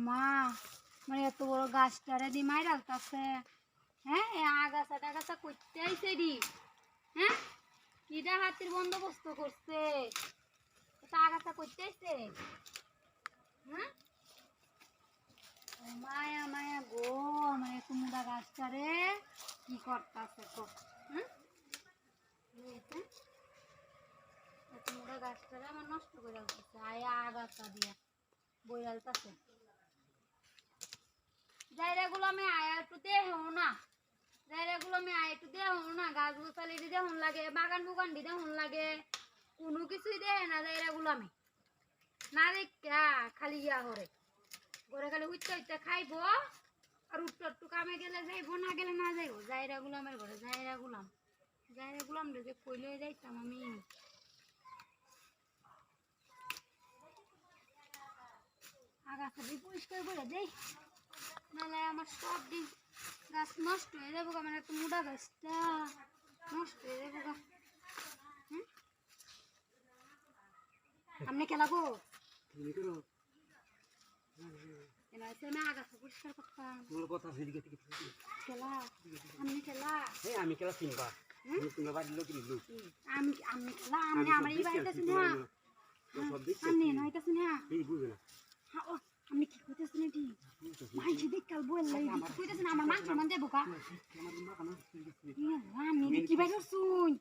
মা মানে এত বড় গাছটারে দি মাই রাখতাছে হ্যাঁ আগাছা টাগাছা করতে আইছে দি হ্যাঁ কিডা হাতির বন্দোবস্ত করছে এটা আগাছা করতে আইছে হ্যাঁ মায়া মায়া গো মানে কুমড়া গাছটারে কি করতাছে গো হ্যাঁ কুমড়া গাছটারে আমার নষ্ট করে দিতেছে আয়া আগাছা দিয়া বইরালতাছে জায়গাগুলো আমি আয়া একটু দেহো না জায়গাগুলো আমি আয়া একটু দেহো না গাছ গোছালি দিতে হন লাগে বাগান বুগান দিতে হন লাগে কোনো কিছুই দেয় না জায়গাগুলো আমি না দেখা খালি ইয়া হরে ঘরে খালি উঠতে উঠতে খাইবো আর উঠতে একটু কামে গেলে যাইবো না গেলে না যাইবো জায়গা গুলামের ঘরে জায়গা গুলাম রে যে কইলে যাইতাম আমি আগাছা দিয়ে পরিষ্কার করে দেই নাহলে আমার সব দিন গাছ নষ্ট হয়ে যাবো মানে একটা মোটা গাছটা নষ্ট হয়ে যাবো গা আপনি খেলাবো আগাছা পরিষ্কার করতাম আমি খেলা চিনবা আমি খেলা আমি আমার এই বাড়িতেছি না আমি নয়তেছি না আপনি কি কইতেছেন এটি মাইছে দেখ কাল বল লাই কইতেছেন আমার মান সম্মান দেব কা আমি কি বাইর শুন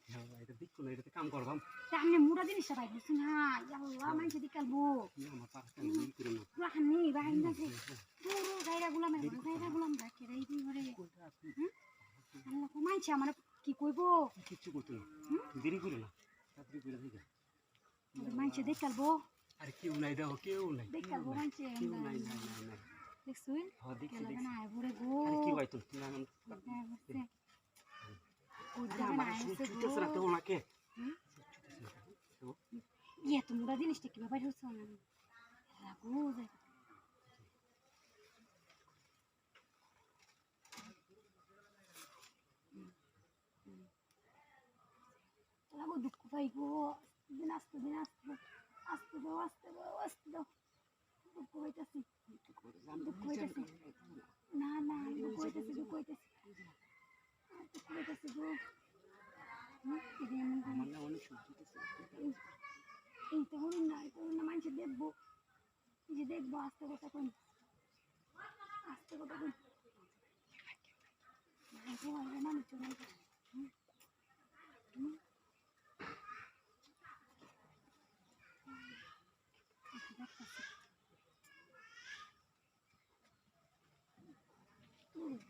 এটা দেখো না এটা কাম করবাম তা আপনি মুড়া জিনিস বাইর শুন হ্যাঁ আল্লাহ মাইছে দেখ কাল বো আমার পাশে নিয়ে করে না রাখনি বাইর না যে পুরো জায়গা গুলাম রাখে রাই দি ঘরে আল্লাহ কো মাইছে আমার কি কইবো কিছু কইতো না দেরি করে না তাড়াতাড়ি করে দিগা মাইছে দেখ কাল বো আরে কেউ নাই দেখো কেউ নাই দেখ কাল বো মাইছে কেউ নাই দেখছুই হ্যাঁ দেখছি না আয় ভরে গো আরে কি হইতো না আমার ছুটতেছ না তো ওনাকে ইয়ে তোমরা জিনিসটা কিভাবে বাইরে হচ্ছে না লাগো লাগো দুঃখ পাই গো দিন আসতে দাও দুঃখ হইতাছি না দুঃখ হইতাছি গো এই তো হরুন না মানুষ দেখবো এই যে দেখবো আস্তে কথা কই মানুষ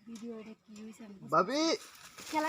ভিডিও এটা কি হয়েছে ভাবি খেলা